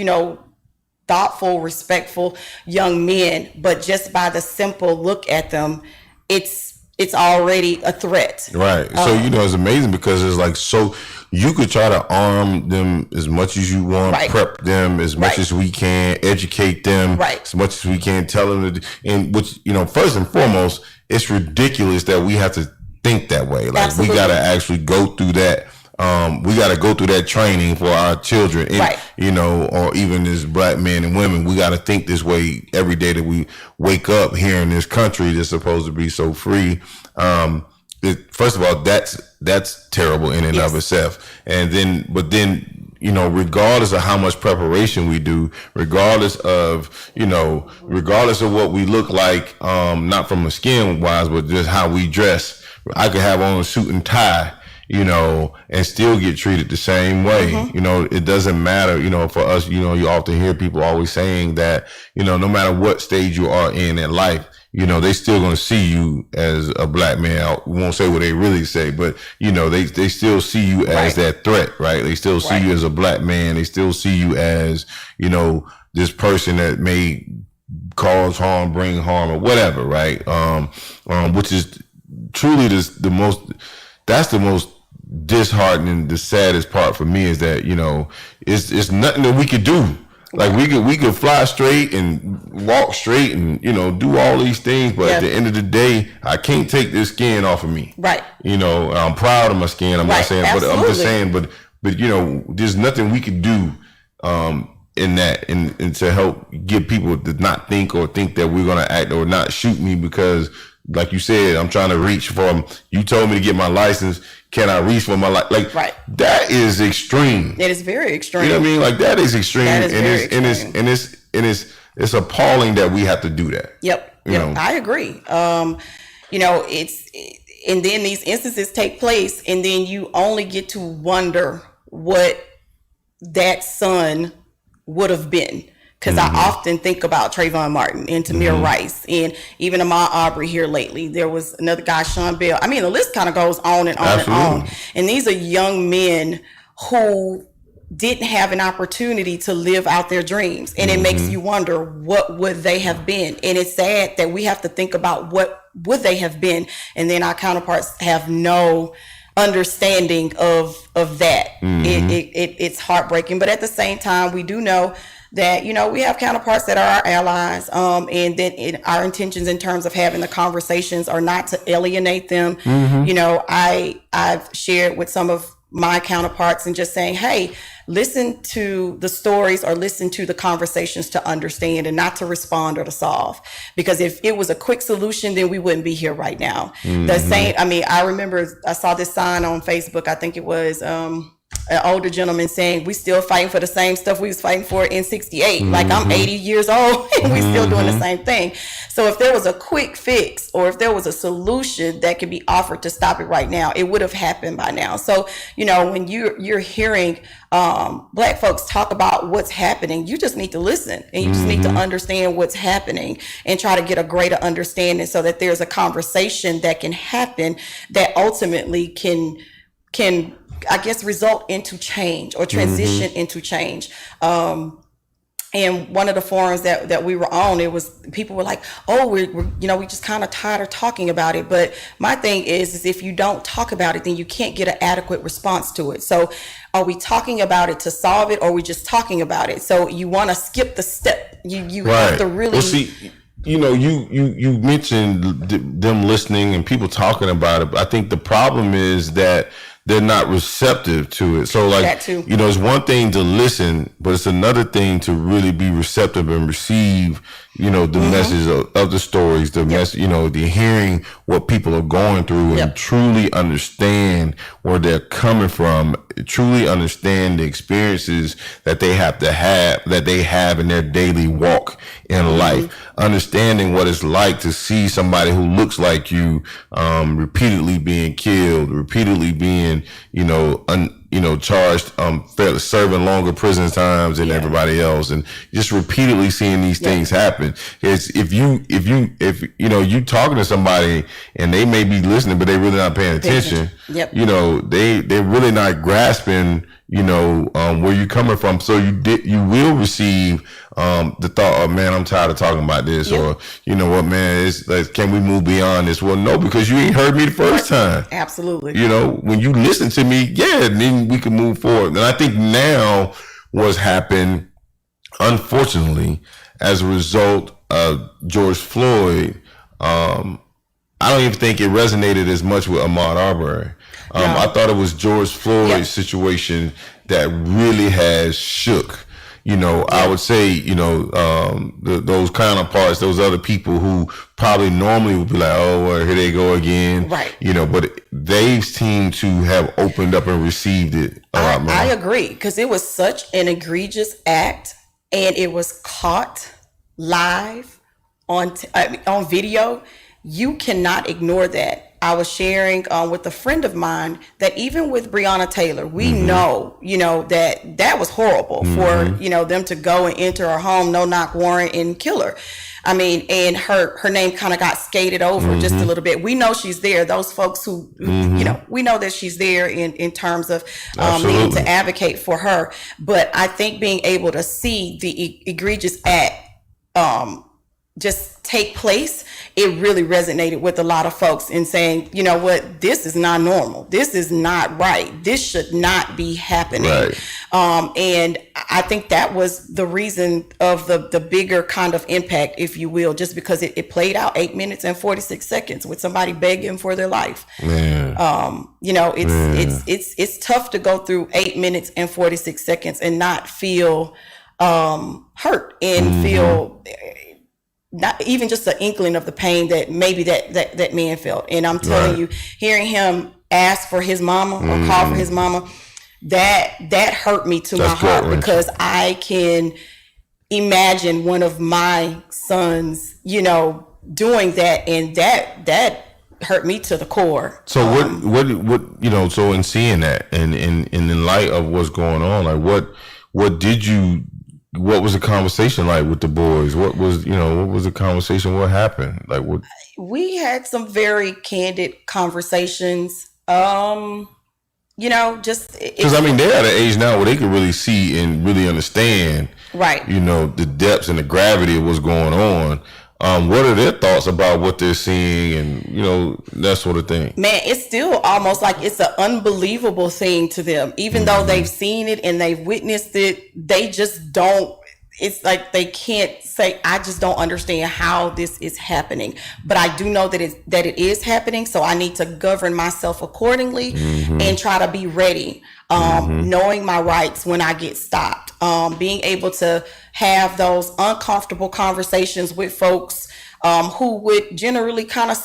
thoughtful, respectful young men, but just by the simple look at them, it's already a threat. Right. So, it's amazing because it's like, so you could try to arm them as much as you want, prep them as much as we can, educate them as much as we can, tell them and which, first and foremost, it's ridiculous that we have to think that way. Like, we got to actually go through that. We got to go through that training for our children, and, or even as Black men and women, we got to think this way every day that we wake up here in this country that's supposed to be so free. First of all, that's terrible in and of itself. And then, regardless of how much preparation we do, regardless of what we look like, not from a skin wise, but just how we dress, I could have on a suit and tie, you know, and still get treated the same way. You know, it doesn't matter, you know, for us, you know, you often hear people always saying that, you know, no matter what stage you are in life, you know, they still going to see you as a black man. I won't say what they really say, but, you know, they still see you as that threat, right? They still see you as a black man. They still see you as, you know, this person that may cause harm, bring harm, or whatever, right? Which is truly the most disheartening, the saddest part for me is that, you know, it's nothing that we could do. Like we could fly straight and walk straight and, you know, do all these things, but at the end of the day, I can't take this skin off of me. Right. You know, I'm proud of my skin. I'm not saying, but I'm just saying, but you know, there's nothing we could do in that and to help get people to not think or think that we're gonna act or not shoot me because, like you said, I'm trying to reach for. You told me to get my license. Can I reach for my life? Like that is extreme. It is very extreme. You know what I mean? Like that is extreme, That is very extreme. It's appalling that we have to do that. Yep. You know? I agree. You know, and then these instances take place, and then you only get to wonder what that son would have been. Because I often think about Trayvon Martin and Tamir Rice and even Ahmaud Arbery here lately. There was another guy, Sean Bell. I mean, the list kind of goes on and on and on. And these are young men who didn't have an opportunity to live out their dreams. And it makes you wonder, what would they have been? And it's sad that we have to think about what would they have been. And then our counterparts have no understanding of that. It's heartbreaking. But at the same time, we do know that, you know, we have counterparts that are our allies, and that our intentions in terms of having the conversations are not to alienate them. You know, I've shared with some of my counterparts and just saying, hey, listen to the stories or listen to the conversations to understand and not to respond or to solve. Because if it was a quick solution, then we wouldn't be here right now. The same, I mean, I remember I saw this sign on Facebook. I think it was an older gentleman saying, we still fighting for the same stuff we was fighting for in 68. Like I'm 80 years old and we still doing the same thing. So if there was a quick fix or if there was a solution that could be offered to stop it right now, it would have happened by now. So, you know, when you're hearing Black folks talk about what's happening, you just need to listen and you just need to understand what's happening and try to get a greater understanding so that there's a conversation that can happen that ultimately can I guess result into change or transition into change. And one of the forums that we were on, it was people were like, oh, we're you know, we just kind of tired of talking about it. But my thing is if you don't talk about it, then you can't get an adequate response to it. So are we talking about it to solve it, or are we just talking about it? So you want to skip the step. You have to really. Well, see, you know, you mentioned them listening and people talking about it. But I think the problem is that they're not receptive to it. So like, you know, it's one thing to listen, but it's another thing to really be receptive and receive, you know, the message of the stories, the message, you know, the hearing what people are going through and truly understand where they're coming from, truly understand the experiences that they have in their daily walk in life, understanding what it's like to see somebody who looks like you, repeatedly being killed, repeatedly being, you know, charged, serving longer prison times than everybody else, and just repeatedly seeing these things happen. It's if you know, you talking to somebody and they may be listening, but they really not paying attention. You know, they're really not grasping, you know, where you're coming from. So you will receive the thought of, man, I'm tired of talking about this, or you know what, man, it's like, can we move beyond this? Well, no, because you ain't heard me the first time. Absolutely. You know, when you listen to me, then we can move forward. And I think now what's happened, unfortunately, as a result of George Floyd, I don't even think it resonated as much with Ahmaud Arbery. I thought it was George Floyd's situation that really has shook. You know, I would say, you know, those counterparts, those other people who probably normally would be like, oh, well, here they go again. Right. You know, but they seem to have opened up and received it a lot more. I agree, because it was such an egregious act, and it was caught live on video. You cannot ignore that. I was sharing with a friend of mine that even with Breonna Taylor, we know, that was horrible for, them to go and enter her home, no knock warrant, and kill her. I mean, and her name kind of got skated over just a little bit. We know she's there. Those folks who, we know that she's there in terms of needing to advocate for her. But I think being able to see the egregious act just take place, it really resonated with a lot of folks in saying, you know what, this is not normal. This is not right. This should not be happening. Right. And I think that was the reason of the bigger kind of impact, if you will, just because it played out 8 minutes and 46 seconds with somebody begging for their life. Man. It's tough to go through 8 minutes and 46 seconds and not feel hurt and feel not even just an inkling of the pain that maybe that man felt. And I'm telling you, hearing him ask for his mama or call for his mama, that hurt me to my heart, because I can imagine one of my sons, doing that, and that hurt me to the core. So what so in seeing that and in light of what's going on, like what was the conversation like with the boys? What was the conversation? What happened? Like what? We had some very candid conversations. Just because they're at an age now where they can really see and really understand, right? The depths and the gravity of what's going on. What are their thoughts about what they're seeing and, that sort of thing? Man, it's still almost like it's an unbelievable thing to them. Even though they've seen it and they've witnessed it, they just don't, it's like they can't say, I just don't understand how this is happening. But I do know that it is happening. So I need to govern myself accordingly and try to be ready, knowing my rights when I get stopped, being able to have those uncomfortable conversations with folks who would generally kind of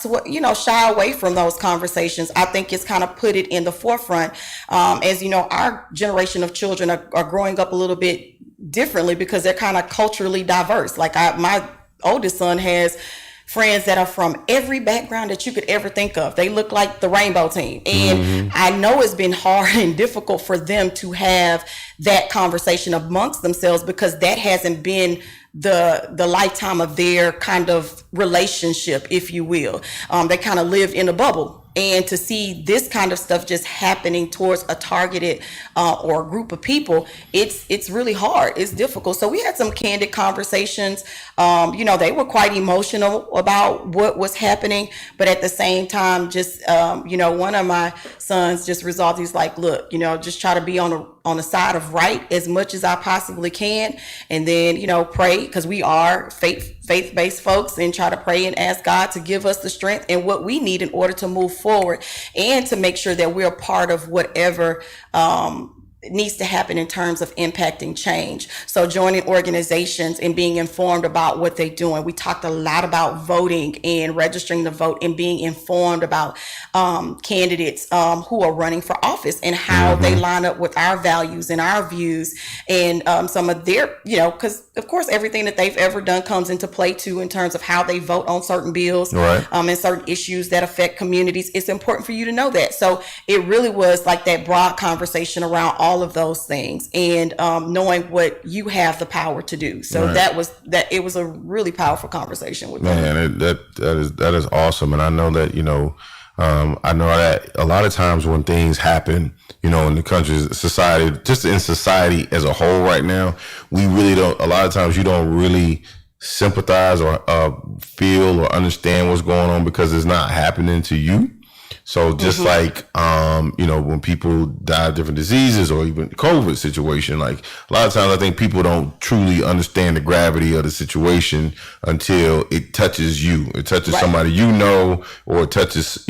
shy away from those conversations. I think it's kind of put it in the forefront. As you know, our generation of children are growing up a little bit differently because they're kind of culturally diverse. Like my oldest son has friends that are from every background that you could ever think of. They look like the rainbow team. And I know it's been hard and difficult for them to have that conversation amongst themselves, because that hasn't been the lifetime of their kind of relationship, if you will. They kind of live in a bubble. And to see this kind of stuff just happening towards a targeted or a group of people, it's really hard. It's difficult. So we had some candid conversations. They were quite emotional about what was happening, but at the same time, just one of my sons just resolved. He's like, look, just try to be on the side of right as much as I possibly can, and then pray, because we are faith-based folks, and try to pray and ask God to give us the strength and what we need in order to move forward, and to make sure that we're a part of whatever needs to happen in terms of impacting change. So joining organizations and being informed about what they're doing. We talked a lot about voting and registering to vote and being informed about candidates who are running for office and how they line up with our values and our views, and some of their, because of course everything that they've ever done comes into play too in terms of how they vote on certain bills, and certain issues that affect communities. It's important for you to know that. So it really was like that broad conversation around all of those things, and knowing what you have the power to do. So it was a really powerful conversation with them. Man, that is awesome. And I know that, I know that a lot of times when things happen, in the country, society, just in society as a whole right now, we really don't, a lot of times you don't really sympathize or feel or understand what's going on because it's not happening to you. So just like, when people die of different diseases or even COVID situation, like a lot of times I think people don't truly understand the gravity of the situation until it touches you. It touches somebody or it touches,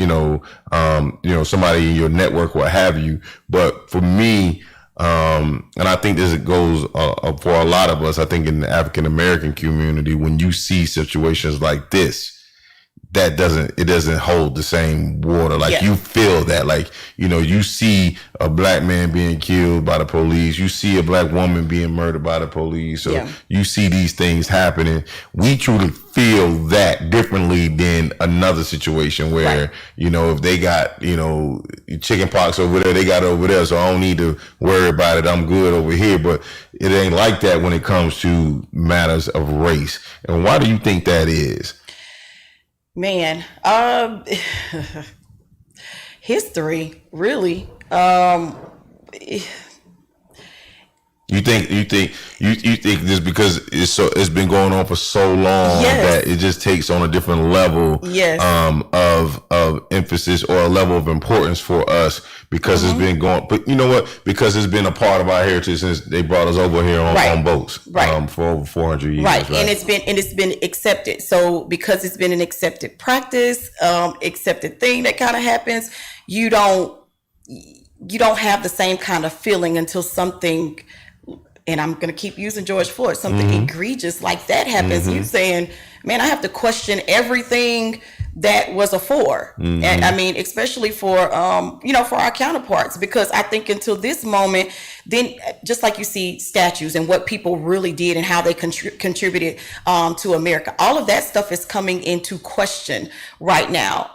somebody in your network, what have you. But for me, and I think this goes for a lot of us, I think in the African American community, when you see situations like this, that doesn't hold the same water. Like you feel that, like, you know, you see a black man being killed by the police, you see a black woman being murdered by the police, so you see these things happening. We truly feel that differently than another situation where, you know, if they got, you know, chicken pox over there, they got it over there, so I don't need to worry about it, I'm good over here. But it ain't like that when it comes to matters of race. And why do you think that is? Man, history, really. You think this because it's been going on for so long that it just takes on a different level of emphasis or a level of importance for us because it's been going. But you know what? Because it's been a part of our heritage since they brought us over here on boats for over 400 years. Right, and it's been accepted. So because it's been an accepted practice, accepted thing that kind of happens, you don't have the same kind of feeling until something. And I'm going to keep using George Floyd, something egregious like that happens. You saying, man, I have to question everything that was afore. And I mean, especially for, you know, for our counterparts, because I think until this moment, then just like you see statues and what people really did and how they contributed to America, all of that stuff is coming into question right now.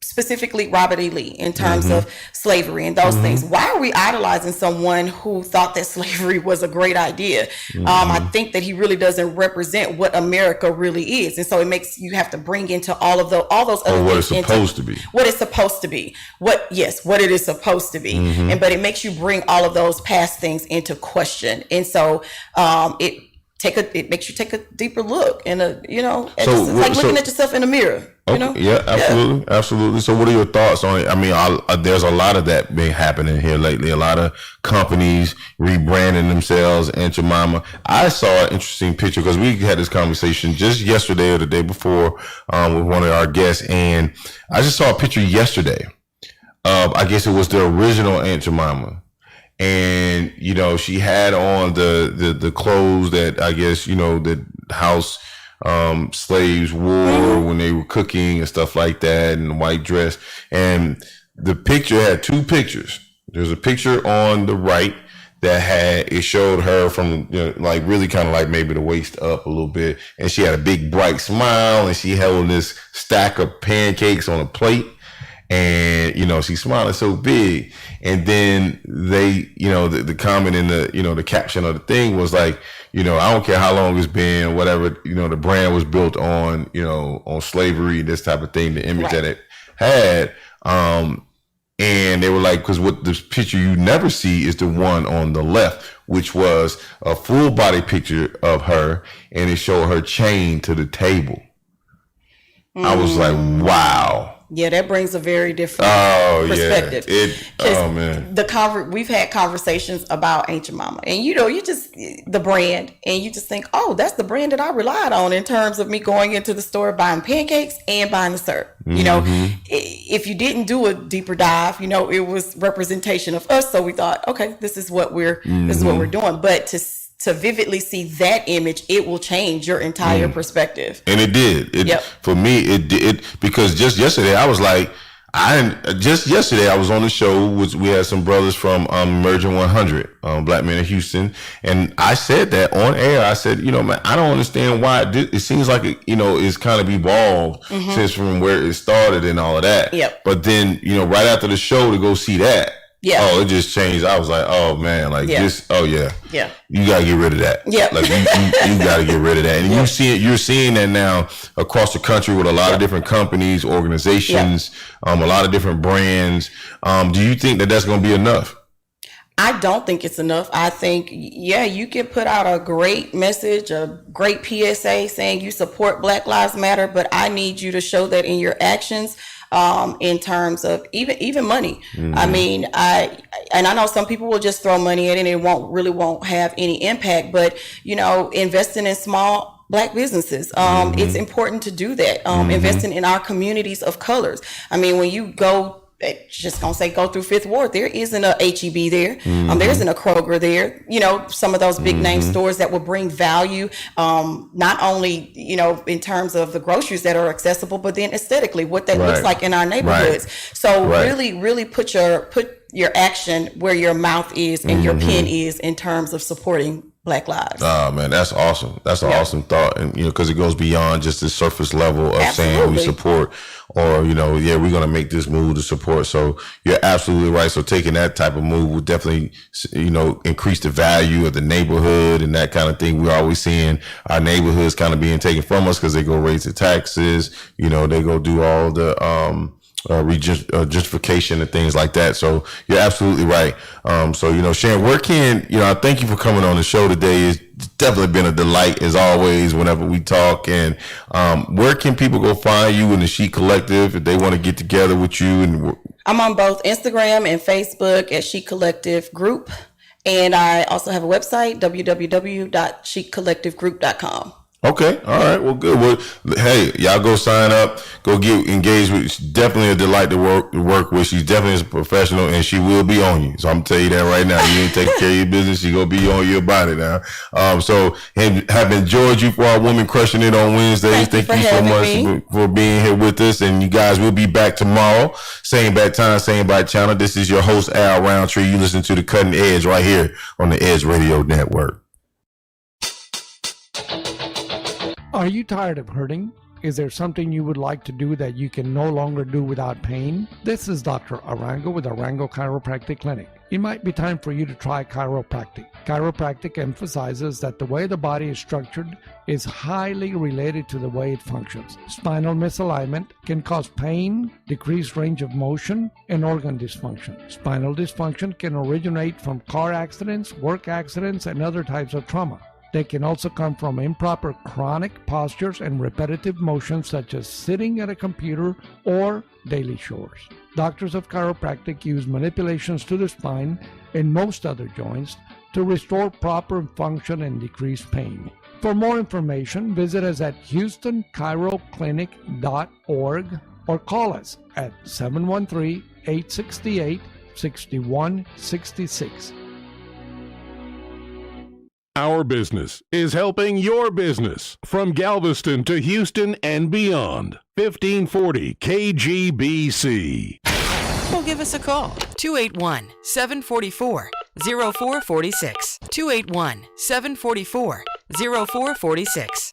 Specifically Robert E. Lee in terms of slavery and those things. Why are we idolizing someone who thought that slavery was a great idea? I think that he really doesn't represent what America really is. And so it makes you have to bring into all those other what things. It's supposed to be. What it's supposed to be. What it is supposed to be. But it makes you bring all of those past things into question. And so it makes you take a deeper look and it's like looking at yourself in the mirror. You know? Yeah, absolutely. So what are your thoughts on it? I mean, there's a lot of that been happening here lately. A lot of companies rebranding themselves. Aunt Jemima. I saw an interesting picture because we had this conversation just yesterday or the day before with one of our guests, and I just saw a picture yesterday of, I guess it was the original Aunt Jemima. And, you know, she had on the clothes that I guess, you know, the house slaves wore when they were cooking and stuff like that, and the white dress. And the picture had two pictures. There's a picture on the right that it showed her from, you know, like really kind of like maybe the waist up a little bit. And she had a big bright smile and she held this stack of pancakes on a plate. And, you know, she's smiling so big. And then they, you know, the comment in the, you know, the caption of the thing was like, you know, I don't care how long it's been, whatever, you know, the brand was built on, you know, on slavery, this type of thing, the image that it had. And they were like, because what this picture you never see is the one on the left, which was a full body picture of her, and it showed her chained to the table. I was like, wow. Yeah, that brings a very different perspective. Man. We've had conversations about Aunt Jemima, and you know, the brand, and you just think, oh, that's the brand that I relied on in terms of me going into the store, buying pancakes and buying the syrup. You know, if you didn't do a deeper dive, you know, it was representation of us. So we thought, okay, this is what we're doing. But to vividly see that image, it will change your entire perspective. And it did. For me, it did, because just yesterday I was like, I was on the show, we had some brothers from Emerging 100, Black Men in Houston, and I said that on air. I said, you know, man, I don't understand why it seems like it, you know, it's kind of evolved since from where it started and all of that. But then, you know, right after the show to go see that. Oh, it just changed. I was like, oh man, like this. Oh yeah. You gotta get rid of that. Like you gotta get rid of that. And you're seeing that now across the country with a lot of different companies, organizations, a lot of different brands. Do you think that that's gonna be enough? I don't think it's enough. I think, you can put out a great message, a great PSA saying you support Black Lives Matter, but I need you to show that in your actions. In terms of even money. I mean, I know some people will just throw money at it and it won't have any impact, but you know, investing in small Black businesses, it's important to do that. Investing in our communities of colors. I mean, when you go it's just gonna say go through Fifth Ward. There isn't a HEB there. There isn't a Kroger there. You know, some of those big name stores that will bring value, not only, you know, in terms of the groceries that are accessible, but then aesthetically what that looks like in our neighborhoods. So really put your action where your mouth is and your pen is in terms of supporting Black lives. Oh man, that's awesome. That's an awesome thought. And, you know, because it goes beyond just the surface level of saying we support or, you know, we're going to make this move to support. So you're absolutely right. So taking that type of move will definitely, you know, increase the value of the neighborhood and that kind of thing. We're always seeing our neighborhoods kind of being taken from us because they go raise the taxes, you know, they go do all the, gentrification and things like that. So you're absolutely right. So, you know, Sharon, where can, you know, I thank you for coming on the show today. It's definitely been a delight as always whenever we talk. And where can people go find you in the Chic Collective if they want to get together with you? And I'm on both Instagram and Facebook at Chic Collective Group. And I also have a website, www.chiccollectivegroup.com. Okay. All right. Well, good. Well, hey, y'all go sign up, go get engaged with. It's definitely a delight to work with. She's definitely a professional and she will be on you. So I'm telling you that right now. You ain't taking care of your business. She gonna be on you about it now. So have enjoyed you for our Women Crushing It on Wednesdays. Thank you so much for being here with us. And you guys will be back tomorrow. Same bad time, same bad channel. This is your host, Al Roundtree. You listen to The Cutting Edge right here on the Edge Radio Network. Are you tired of hurting? Is there something you would like to do that you can no longer do without pain? This is Dr. Arango with Arango Chiropractic Clinic. It might be time for you to try chiropractic. Chiropractic emphasizes that the way the body is structured is highly related to the way it functions. Spinal misalignment can cause pain, decreased range of motion, and organ dysfunction. Spinal dysfunction can originate from car accidents, work accidents, and other types of trauma. They can also come from improper chronic postures and repetitive motions such as sitting at a computer or daily chores. Doctors of chiropractic use manipulations to the spine and most other joints to restore proper function and decrease pain. For more information, visit us at HoustonChiroClinic.org or call us at 713-868-6166. Our business is helping your business from Galveston to Houston and beyond. 1540 KGBC. Well, give us a call. 281-744-0446. 281-744-0446.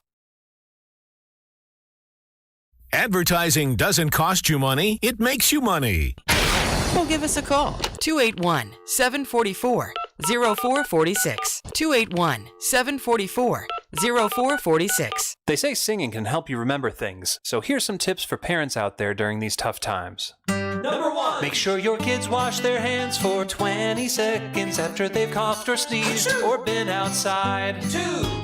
Advertising doesn't cost you money, it makes you money. Well, give us a call. 281-744-0446. 281-744-0446. They say singing can help you remember things, so here's some tips for parents out there during these tough times. Number 1. Make sure your kids wash their hands for 20 seconds after they've coughed or sneezed or been outside. 2.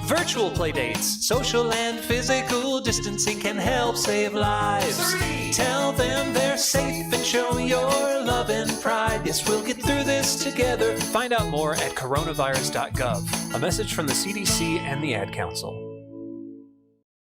Virtual playdates. Social and physical distancing can help save lives. 3. Tell them they're safe and show your love and pride. Yes, we'll get through this together. Find out more at coronavirus.gov. A message from the CDC and the Ad Council.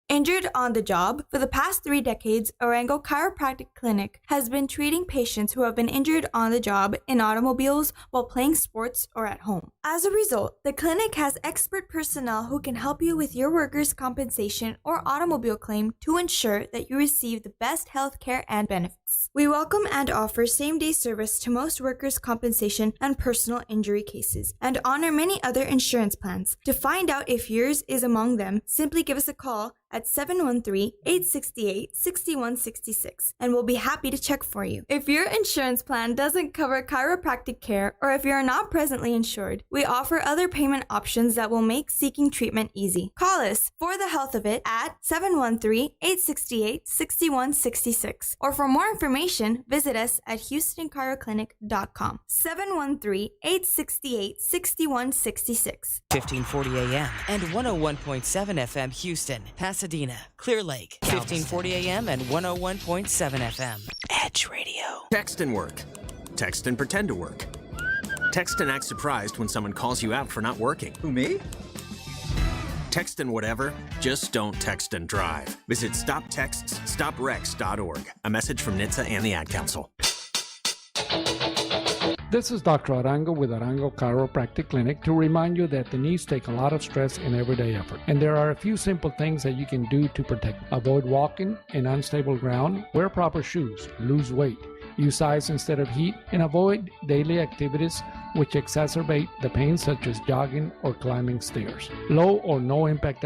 Injured on the job? For the past 3 decades, Arango Chiropractic Clinic has been treating patients who have been injured on the job in automobiles while playing sports or at home. As a result, the clinic has expert personnel who can help you with your workers' compensation or automobile claim to ensure that you receive the best health care and benefits. We welcome and offer same-day service to most workers' compensation and personal injury cases, and honor many other insurance plans. To find out if yours is among them, simply give us a call at 713-868-6166, and we'll be happy to check for you. If your insurance plan doesn't cover chiropractic care, or if you're not presently insured, we offer other payment options that will make seeking treatment easy. Call us for the health of it at 713-868-6166, or for more information, visit us at HoustonChiroClinic.com. 713-868-6166. 1540 AM and 101.7 FM Houston, Pasadena, Clear Lake, 1540 AM and 101.7 FM. Edge Radio. Text and work. Text and pretend to work. Text and act surprised when someone calls you out for not working. Who, me? Text and whatever, just don't text and drive. Visit StopTextsStopWrecks.org. A message from NHTSA and the Ad Council. This is Dr. Arango with Arango Chiropractic Clinic to remind you that the knees take a lot of stress in everyday effort. And there are a few simple things that you can do to protect them. Avoid walking in unstable ground, wear proper shoes, lose weight, use ice instead of heat, and avoid daily activities which exacerbate the pain such as jogging or climbing stairs. Low or no impact